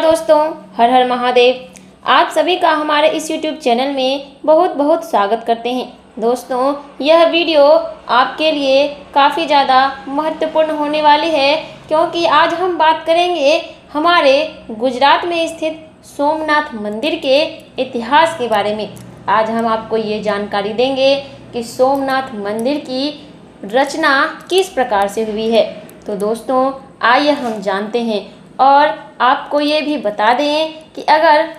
दोस्तों, हर हर महादेव। आप सभी का हमारे इस YouTube चैनल में बहुत बहुत स्वागत करते हैं। दोस्तों, यह वीडियो आपके लिए काफ़ी ज़्यादा महत्वपूर्ण होने वाली है, क्योंकि आज हम बात करेंगे हमारे गुजरात में स्थित सोमनाथ मंदिर के इतिहास के बारे में। आज हम आपको ये जानकारी देंगे कि सोमनाथ मंदिर की रचना किस प्रकार से हुई है। तो दोस्तों, आइए हम जानते हैं और आपको ये भी बता दें कि अगर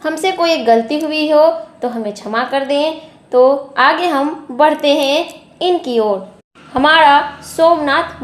हमसे कोई गलती हुई हो तो हमें क्षमा कर दें। तो आगे हम बढ़ते हैं इनकी ओर। हमारा सोमनाथ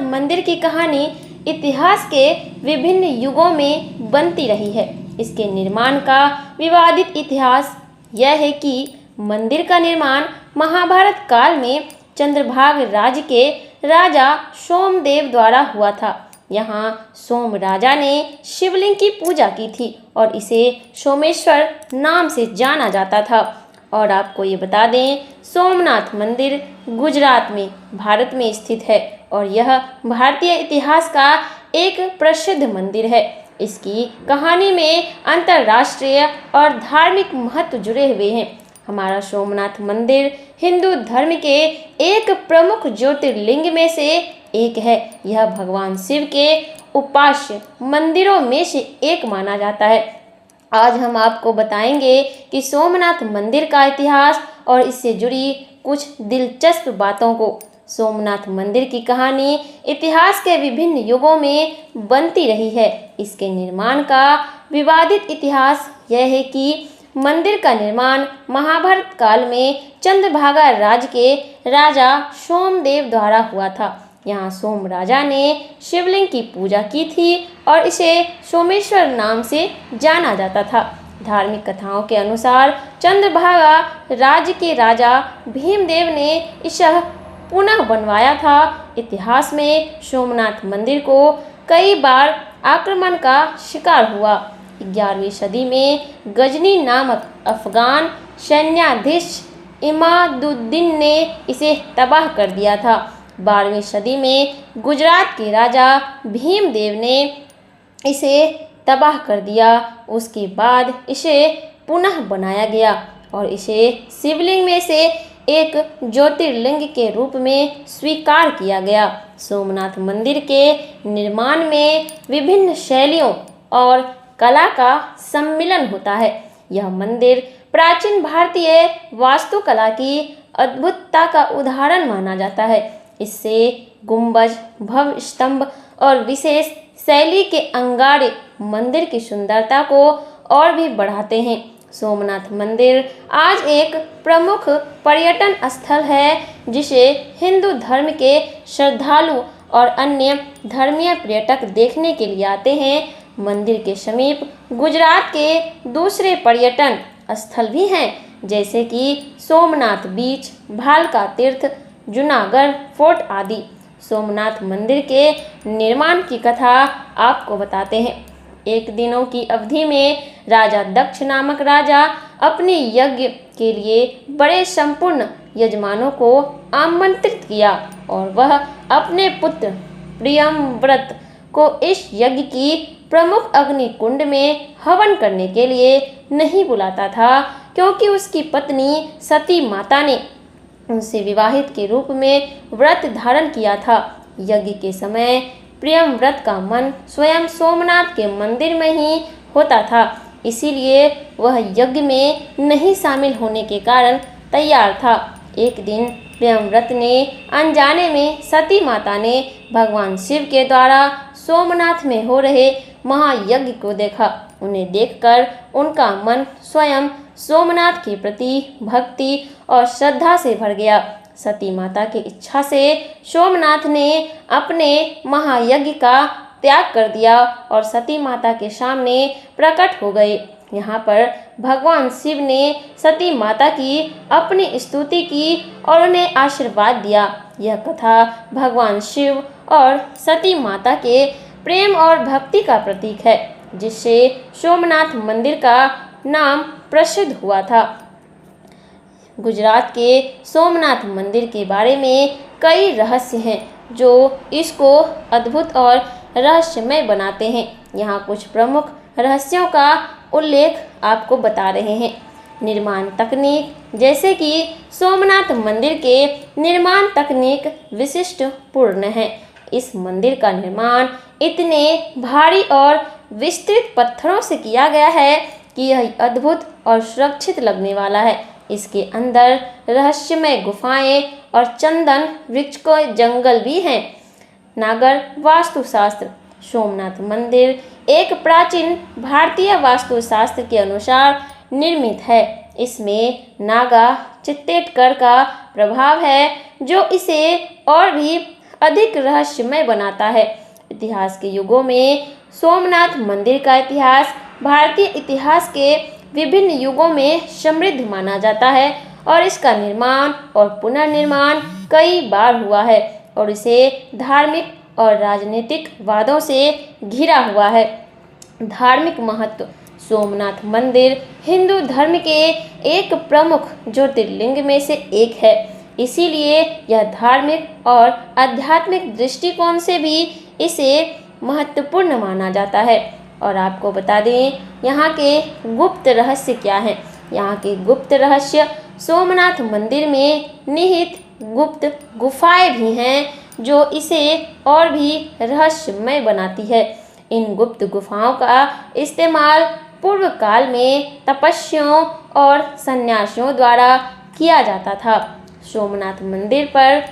मंदिर की कहानी इतिहास के विभिन्न युगों में बनती रही है। इसके निर्माण का विवादित इतिहास यह है कि मंदिर का निर्माण महाभारत काल में चंद्रभाग राज्य के राजा सोमदेव द्वारा हुआ था। यहाँ सोम राजा ने शिवलिंग की पूजा की थी और इसे सोमेश्वर नाम से जाना जाता था। और आपको ये बता दें, सोमनाथ मंदिर गुजरात में भारत में स्थित है और यह भारतीय इतिहास का एक प्रसिद्ध मंदिर है। इसकी कहानी में अंतर्राष्ट्रीय और धार्मिक महत्व जुड़े हुए हैं। हमारा सोमनाथ मंदिर हिंदू धर्म के एक प्रमुख ज्योतिर्लिंग में से एक है। यह भगवान शिव के उपास्य मंदिरों में से एक माना जाता है। आज हम आपको बताएंगे कि सोमनाथ मंदिर का इतिहास और इससे जुड़ी कुछ दिलचस्प बातों को। सोमनाथ मंदिर की कहानी इतिहास के विभिन्न युगों में बनती रही है। इसके निर्माण का विवादित इतिहास यह है कि मंदिर का निर्माण महाभारत काल में चंद्रभागा राज्य के राजा सोमदेव द्वारा हुआ था। यहाँ सोम राजा ने शिवलिंग की पूजा की थी और इसे सोमेश्वर नाम से जाना जाता था। धार्मिक कथाओं के अनुसार चंद्रभागा राज्य के राजा भीमदेव ने इसे पुनः बनवाया था। इतिहास में सोमनाथ मंदिर को कई बार आक्रमण का शिकार हुआ। 11वीं सदी में गजनी नामक अफगान सैन्याधीश इमादुद्दीन ने इसे तबाह कर दिया था। 12वीं सदी में गुजरात के राजा भीमदेव ने इसे तबाह कर दिया। उसके बाद इसे पुनः बनाया गया और इसे शिवलिंग में से एक ज्योतिर्लिंग के रूप में स्वीकार किया गया। सोमनाथ मंदिर के निर्माण में विभिन्न शैलियों और कला का सम्मिलन होता है। यह मंदिर प्राचीन भारतीय वास्तुकला की अद्भुतता का उदाहरण माना जाता है। इससे गुंबज, भव्य स्तंभ और विशेष शैली के अंगारे मंदिर की सुंदरता को और भी बढ़ाते हैं। सोमनाथ मंदिर आज एक प्रमुख पर्यटन स्थल है, जिसे हिंदू धर्म के श्रद्धालु और अन्य धर्मीय पर्यटक देखने के लिए आते हैं। मंदिर के समीप गुजरात के दूसरे पर्यटन स्थल भी हैं, जैसे कि सोमनाथ बीच, भालका तीर्थ, जूनागढ़ फोर्ट आदि। सोमनाथ मंदिर के निर्माण की कथा आपको बताते हैं। एक दिनों की अवधि में राजा दक्ष नामक राजा अपने यज्ञ के लिए बड़े संपूर्ण यजमानों को आमंत्रित किया और वह अपने पुत्र प्रियव्रत को इस यज्ञ की प्रमुख अग्नि कुंड में हवन करने के लिए नहीं बुलाता था, क्योंकि उसकी पत्नी सती माता ने उनसे विवाहित के रूप में व्रत धारण किया था। यज्ञ के समय प्रियव्रत का मन स्वयं सोमनाथ के मंदिर में ही होता था, इसीलिए वह यज्ञ में नहीं शामिल होने के कारण तैयार था। एक दिन प्रियव्रत ने अनजाने में सती माता ने भगवान शिव के द्वारा सोमनाथ में हो रहे महायज्ञ को देखा। उन्हें देखकर उनका मन स्वयं सोमनाथ के प्रति भक्ति और श्रद्धा से भर गया। सती माता की इच्छा से सोमनाथ ने अपने महायज्ञ का त्याग कर दिया और सती माता के सामने प्रकट हो गए। यहाँ पर भगवान शिव ने सती माता की अपनी स्तुति की और उन्हें आशीर्वाद दिया। यह कथा भगवान शिव और सती माता के प्रेम और भक्ति का प्रतीक है, जिससे सोमनाथ मंदिर का नाम प्रसिद्ध हुआ था। गुजरात के सोमनाथ मंदिर के बारे में कई रहस्य हैं, जो इसको अद्भुत और रहस्यमय बनाते हैं। यहाँ कुछ प्रमुख रहस्यों का उल्लेख आपको बता रहे हैं। निर्माण तकनीक, जैसे कि सोमनाथ मंदिर के निर्माण तकनीक विशिष्ट पूर्ण है। इस मंदिर का निर्माण इतने भारी और विस्तृत पत्थरों से किया गया है कि यह अद्भुत और सुरक्षित लगने वाला है। इसके अंदर रहस्यमय गुफाएं और चंदन वृक्ष के जंगल भी हैं। नागर वास्तुशास्त्र, सोमनाथ मंदिर एक प्राचीन भारतीय वास्तुशास्त्र के अनुसार निर्मित है। इसमें नागा चित्तेटकर का प्रभाव है, जो इसे और भी अधिक रहस्यमय बनाता है। इतिहास के युगों में सोमनाथ मंदिर का इतिहास भारतीय इतिहास के विभिन्न युगों में समृद्ध माना जाता है और इसका निर्माण और पुनर्निर्माण कई बार हुआ है और इसे धार्मिक और राजनीतिक वादों से घिरा हुआ है। धार्मिक महत्व, सोमनाथ मंदिर हिंदू धर्म के एक प्रमुख ज्योतिर्लिंग में से एक है, इसीलिए यह धार्मिक और आध्यात्मिक दृष्टिकोण से भी इसे महत्वपूर्ण माना जाता है। और आपको बता दें यहाँ के गुप्त रहस्य क्या हैं। यहाँ के गुप्त रहस्य, सोमनाथ मंदिर में निहित गुप्त गुफाएं भी हैं, जो इसे और भी रहस्यमय बनाती है। इन गुप्त गुफाओं का इस्तेमाल पूर्व काल में तपस्वियों और सन्यासियों द्वारा किया जाता था। सोमनाथ मंदिर पर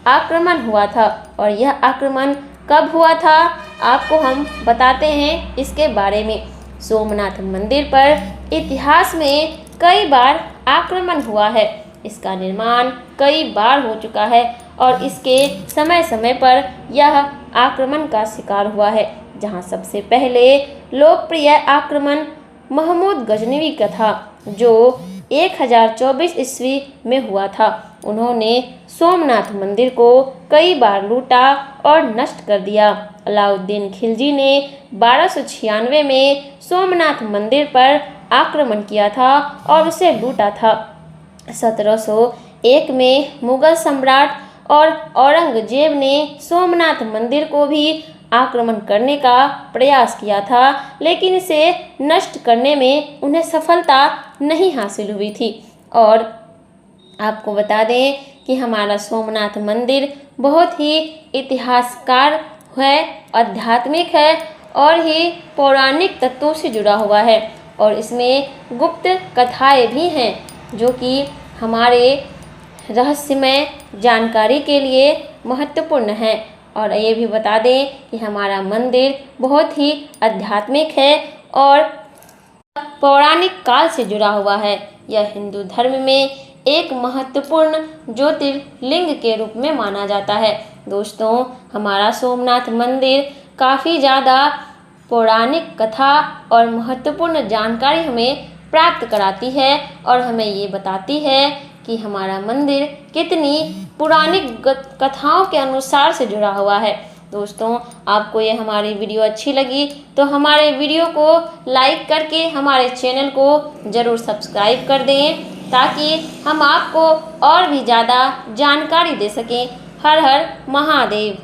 आक्रमण हुआ था और यह आक्रमण कब हुआ था, आपको हम बताते हैं इसके बारे में। सोमनाथ मंदिर पर इतिहास में कई बार आक्रमण हुआ है। इसका निर्माण कई बार हो चुका है और इसके समय समय पर यह आक्रमण का शिकार हुआ है। जहां सबसे पहले लोकप्रिय आक्रमण महमूद गजनवी का था, जो 1024 ईस्वी में हुआ था। उन्होंने सोमनाथ मंदिर को कई बार लूटा और नष्ट कर दिया। अलाउद्दीन खिलजी ने 1296 में सोमनाथ मंदिर पर आक्रमण किया था और उसे लूटा था। 1701 में मुगल सम्राट और औरंगजेब ने सोमनाथ मंदिर को भी आक्रमण करने का प्रयास किया था, लेकिन इसे नष्ट करने में उन्हें सफलता नहीं हासिल हुई थी। और आपको बता दें कि हमारा सोमनाथ मंदिर बहुत ही इतिहासकार है, आध्यात्मिक है और ही पौराणिक तत्वों से जुड़ा हुआ है और इसमें गुप्त कथाएं भी हैं, जो कि हमारे रहस्यमय जानकारी के लिए महत्वपूर्ण है। और ये भी बता दें कि हमारा मंदिर बहुत ही आध्यात्मिक है और पौराणिक काल से जुड़ा हुआ है। यह हिंदू धर्म में एक महत्वपूर्ण ज्योतिर्लिंग के रूप में माना जाता है। दोस्तों, हमारा सोमनाथ मंदिर काफ़ी ज़्यादा पौराणिक कथा और महत्वपूर्ण जानकारी हमें प्राप्त कराती है और हमें ये बताती है कि हमारा मंदिर कितनी पुरानी कथाओं के अनुसार से जुड़ा हुआ है। दोस्तों, आपको ये हमारी वीडियो अच्छी लगी तो हमारे वीडियो को लाइक करके हमारे चैनल को ज़रूर सब्सक्राइब कर दें, ताकि हम आपको और भी ज़्यादा जानकारी दे सकें। हर हर महादेव।